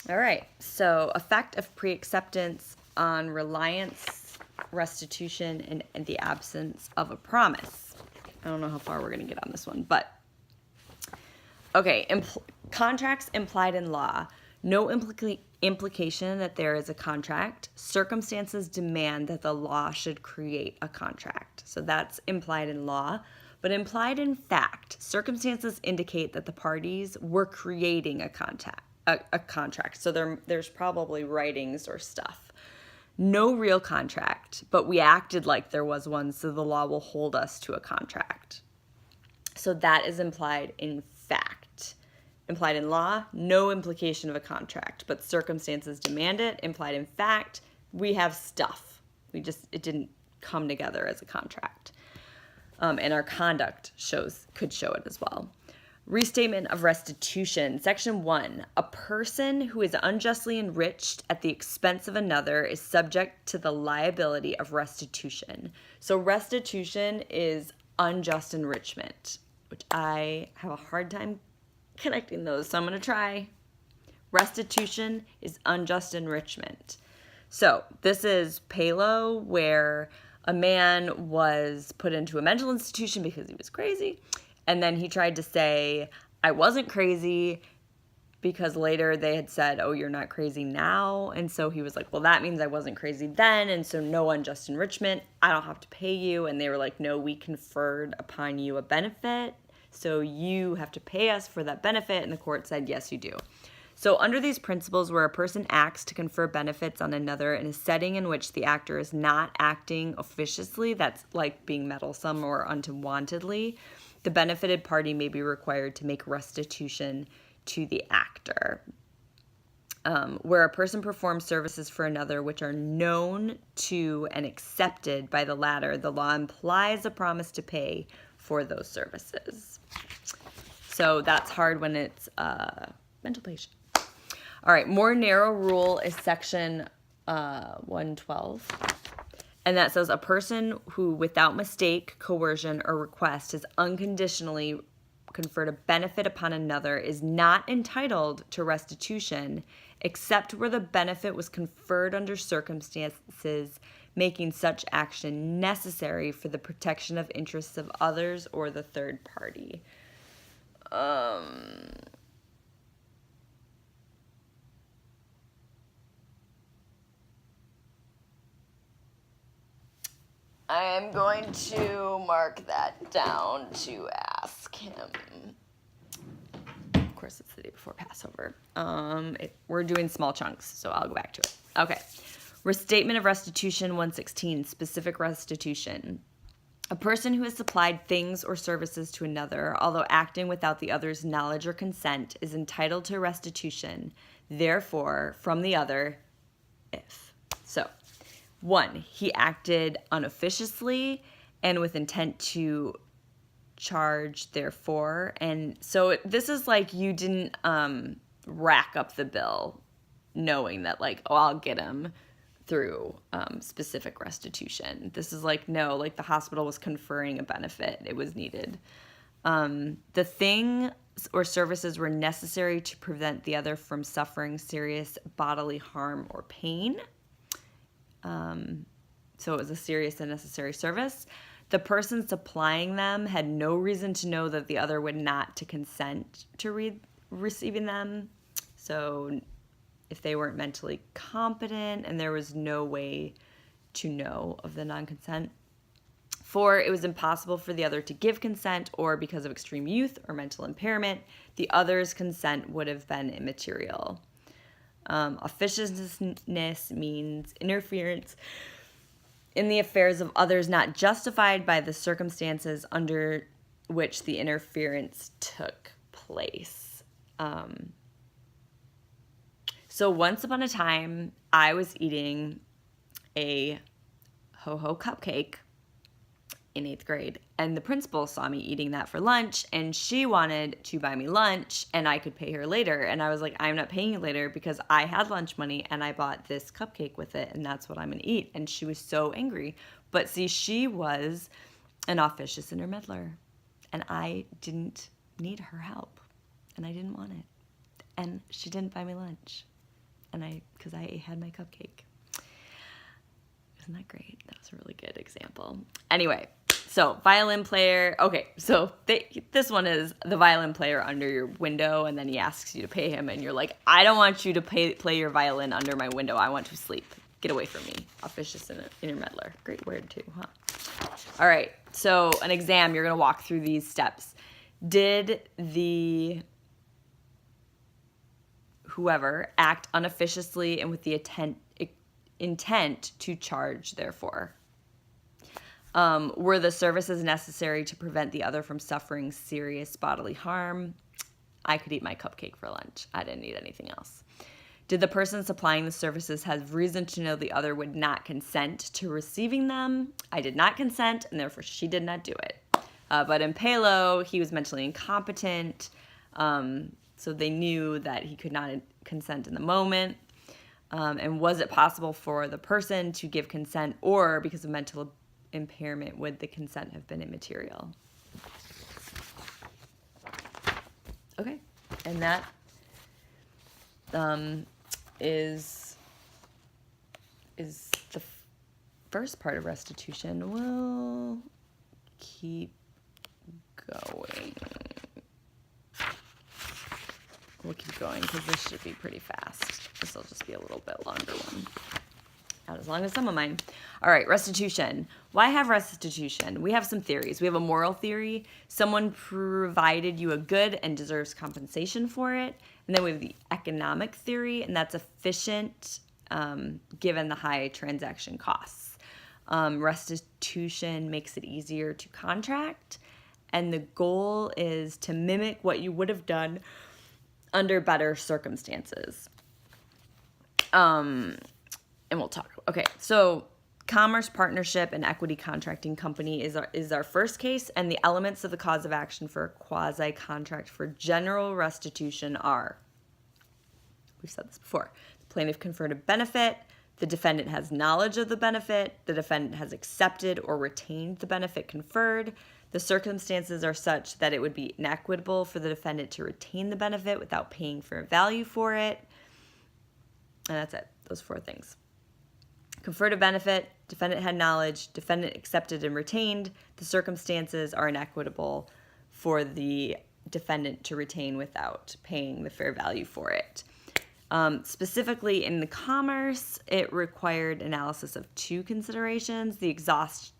All right, so effect of pre-acceptance on reliance, restitution, and the absence of a promise. I don't know how far we're going to get on this one, but okay, contracts implied in law. No implication that there is a contract. Circumstances demand that the law should create a contract. So that's implied in law. But implied in fact, circumstances indicate that the parties were creating a contract. So there's probably writings or stuff. No real contract, but we acted like there was one, so the law will hold us to a contract. So that is implied in fact. Implied in law, no implication of a contract, but circumstances demand it. Implied in fact, we have stuff. It didn't come together as a contract. And our conduct could show it as well. Restatement of restitution. Section 1. A person who is unjustly enriched at the expense of another is subject to the liability of restitution. So restitution is unjust enrichment, which I have a hard time connecting those, so I'm going to try. Restitution is unjust enrichment. So this is Palo, where a man was put into a mental institution because he was crazy, and then he tried to say, I wasn't crazy, because later they had said, oh, you're not crazy now, and so he was like, well, that means I wasn't crazy then, and so no unjust enrichment, I don't have to pay you, and they were like, no, we conferred upon you a benefit, so you have to pay us for that benefit, and the court said, yes, you do. So under these principles, where a person acts to confer benefits on another in a setting in which the actor is not acting officiously, that's like being meddlesome or unwantedly, the benefited party may be required to make restitution to the actor. Where a person performs services for another which are known to and accepted by the latter, the law implies a promise to pay for those services. So that's hard when it's a mental patient. All right, more narrow rule is section 112. And that says a person who, without mistake, coercion, or request, has unconditionally conferred a benefit upon another is not entitled to restitution except where the benefit was conferred under circumstances making such action necessary for the protection of interests of others or the third party. I am going to mark that down to ask him. Of course, it's the day before Passover. We're doing small chunks, so I'll go back to it. Okay. Restatement of restitution 116, specific restitution. A person who has supplied things or services to another, although acting without the other's knowledge or consent, is entitled to restitution, therefore, from the other, if. So, 1, he acted unofficiously and with intent to charge, therefore. And so this is like you didn't rack up the bill knowing that, like, oh, I'll get him through specific restitution. This is like, no, like the hospital was conferring a benefit. It was needed. The thing or services were necessary to prevent the other from suffering serious bodily harm or pain. So it was a serious and necessary service. The person supplying them had no reason to know that the other would not to consent to receiving them. So if they weren't mentally competent and there was no way to know of the non-consent. 4, it was impossible for the other to give consent, or because of extreme youth or mental impairment, the other's consent would have been immaterial. Officiousness means interference in the affairs of others not justified by the circumstances under which the interference took place. So once upon a time, I was eating a ho-ho cupcake in 8th grade, and the principal saw me eating that for lunch, and she wanted to buy me lunch, and I could pay her later, and I was like, I'm not paying you later because I had lunch money, and I bought this cupcake with it, and that's what I'm gonna eat, and she was so angry. But see, she was an officious intermeddler, and I didn't need her help, and I didn't want it, and she didn't buy me lunch. because I had my cupcake. Isn't that great? That was a really good example. Anyway, so violin player. Okay, so this one is the violin player under your window, and then he asks you to pay him, and you're like, I don't want you to play your violin under my window. I want to sleep. Get away from me. Officious intermeddler. Great word too, huh? All right, so an exam, you're going to walk through these steps. Did the whoever act unofficiously and with the intent to charge, therefore? Were the services necessary to prevent the other from suffering serious bodily harm? I could eat my cupcake for lunch. I didn't need anything else. Did the person supplying the services have reason to know the other would not consent to receiving them? I did not consent, and therefore she did not do it. But in Palo, he was mentally incompetent, so they knew that he could not consent in the moment. And was it possible for the person to give consent, or because of mental impairment, would the consent have been immaterial? Okay, and that is the first part of restitution. We'll keep going. We'll keep going because this should be pretty fast. This will just be a little bit longer one. Not as long as some of mine. All right, restitution. Why have restitution? We have some theories. We have a moral theory. Someone provided you a good and deserves compensation for it. And then we have the economic theory, and that's efficient given the high transaction costs. Restitution makes it easier to contract, and the goal is to mimic what you would have done under better circumstances. And we'll talk. Okay, so commerce partnership and equity contracting company is our first case, and the elements of the cause of action for a quasi-contract for general restitution are, we've said this before, the plaintiff conferred a benefit, the defendant has knowledge of the benefit, the defendant has accepted or retained the benefit conferred, the circumstances are such that it would be inequitable for the defendant to retain the benefit without paying fair value for it, and that's it, those four things. Conferred a benefit, defendant had knowledge, defendant accepted and retained, the circumstances are inequitable for the defendant to retain without paying the fair value for it. Specifically in the commerce, it required analysis of two considerations, the exhaustion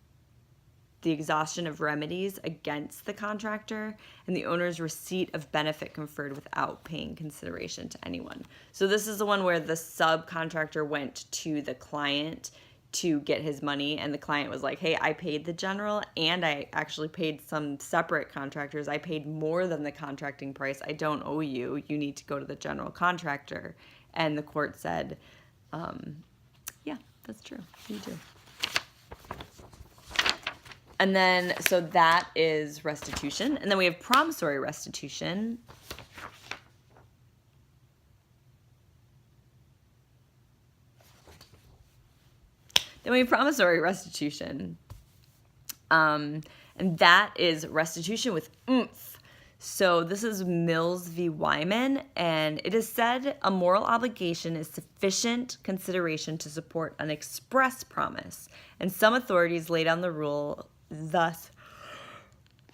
of remedies against the contractor and the owner's receipt of benefit conferred without paying consideration to anyone. So this is the one where the subcontractor went to the client to get his money, and the client was like, hey, I paid the general and I actually paid some separate contractors. I paid more than the contracting price. I don't owe you. You need to go to the general contractor. And the court said, yeah, that's true. You do. And then, so that is restitution. And then we have promissory restitution. And that is restitution with oomph. So this is Mills v. Wyman, and it is said a moral obligation is sufficient consideration to support an express promise, and some authorities lay down the rule thus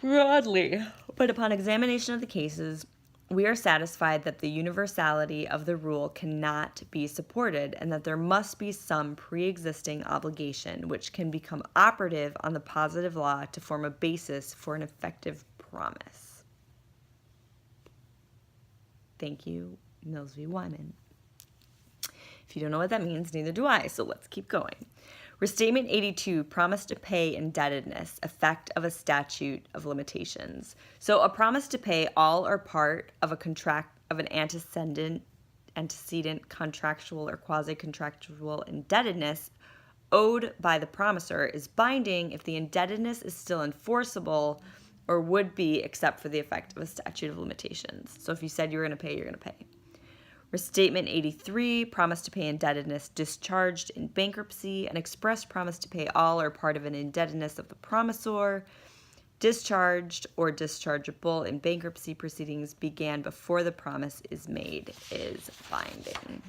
broadly. But upon examination of the cases, we are satisfied that the universality of the rule cannot be supported, and that there must be some pre-existing obligation which can become operative on the positive law to form a basis for an effective promise. Thank you, Mills v. Wyman. If you don't know what that means, neither do I, so let's keep going. Restatement 82, promise to pay indebtedness, effect of a statute of limitations. So a promise to pay all or part of a contract of an antecedent contractual or quasi-contractual indebtedness owed by the promisor is binding if the indebtedness is still enforceable or would be except for the effect of a statute of limitations. So if you said you're going to pay, you're going to pay. Restatement 83, promise to pay indebtedness discharged in bankruptcy, an express promise to pay all or part of an indebtedness of the promisor, discharged or dischargeable in bankruptcy proceedings began before the promise is made, is binding.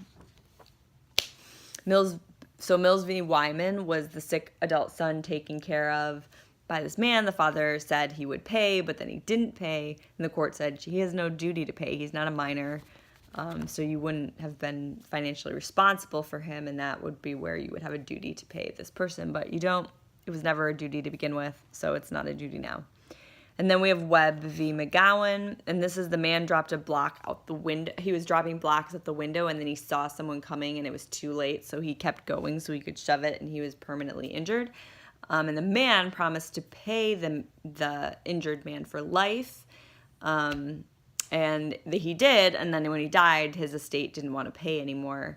Mills v. Wyman was the sick adult son taken care of by this man. The father said he would pay, but then he didn't pay, and the court said he has no duty to pay. He's not a minor, so you wouldn't have been financially responsible for him, and that would be where you would have a duty to pay this person, but you don't. It was never a duty to begin with, so it's not a duty now. And then we have Webb v. McGowan, and this is the man dropped a block out the window. He was dropping blocks at the window, and then he saw someone coming, and it was too late, so he kept going so he could shove it, and he was permanently injured. And the man promised to pay the injured man for life, and he did, and then when he died, his estate didn't want to pay anymore.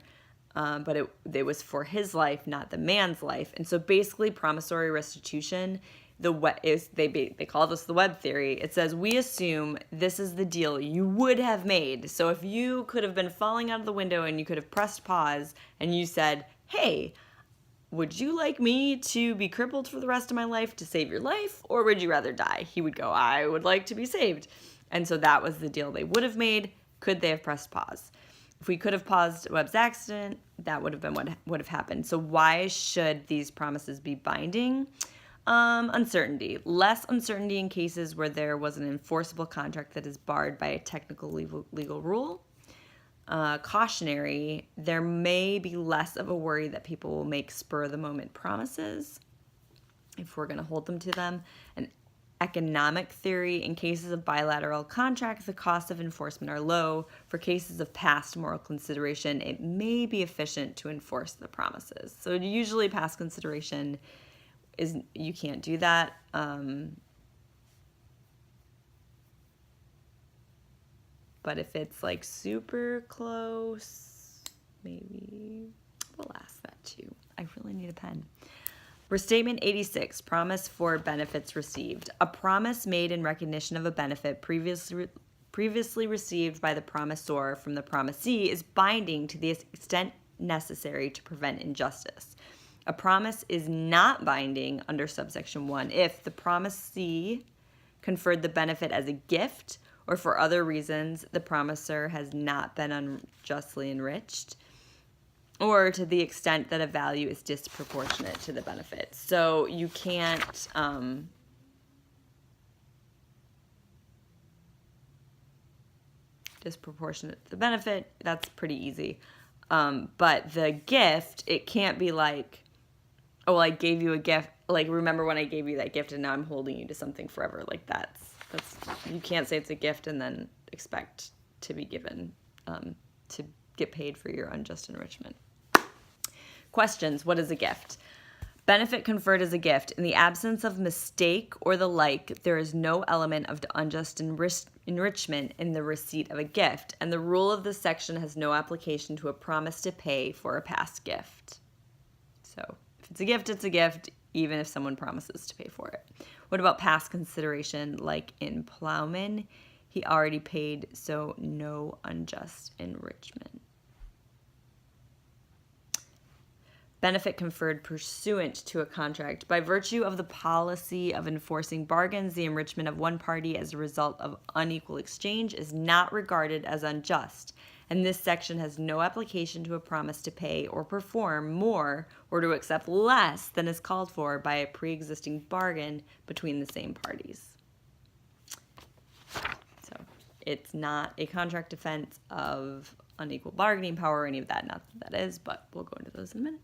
But it was for his life, not the man's life. And so basically promissory restitution, they call this the Webb theory. It says, we assume this is the deal you would have made. So if you could have been falling out of the window and you could have pressed pause and you said, hey, would you like me to be crippled for the rest of my life to save your life, or would you rather die? He would go, I would like to be saved. And so that was the deal they would have made. Could they have pressed pause? If we could have paused Webb's accident, that would have been what would have happened. So why should these promises be binding? Uncertainty. Less uncertainty in cases where there was an enforceable contract that is barred by a technical legal rule. Cautionary. There may be less of a worry that people will make spur-of-the-moment promises if we're going to hold them to them. And economic theory. In cases of bilateral contracts, the costs of enforcement are low. For cases of past moral consideration, it may be efficient to enforce the promises. So usually past consideration is, you can't do that. But if it's like super close, maybe we'll ask that too. I really need a pen. Restatement 86, promise for benefits received. A promise made in recognition of a benefit previously received by the promisor from the promisee is binding to the extent necessary to prevent injustice. A promise is not binding under subsection 1 if the promisee conferred the benefit as a gift or for other reasons the promisor has not been unjustly enriched, or to the extent that a value is disproportionate to the benefit. So you can't disproportionate to the benefit. That's pretty easy. But the gift, it can't be like, oh, I gave you a gift. Like, remember when I gave you that gift and now I'm holding you to something forever. Like that's you can't say it's a gift and then expect to be given, to get paid for your unjust enrichment. Questions. What is a gift? Benefit conferred as a gift. In the absence of mistake or the like, there is no element of unjust enrichment in the receipt of a gift, and the rule of this section has no application to a promise to pay for a past gift. So if it's a gift, it's a gift, even if someone promises to pay for it. What about past consideration, like in Plowman? He already paid, so no unjust enrichment. Benefit conferred pursuant to a contract. By virtue of the policy of enforcing bargains, the enrichment of one party as a result of unequal exchange is not regarded as unjust, and this section has no application to a promise to pay or perform more or to accept less than is called for by a pre-existing bargain between the same parties. So it's not a contract offense of unequal bargaining power or any of that. Not that that is, but we'll go into those in a minute.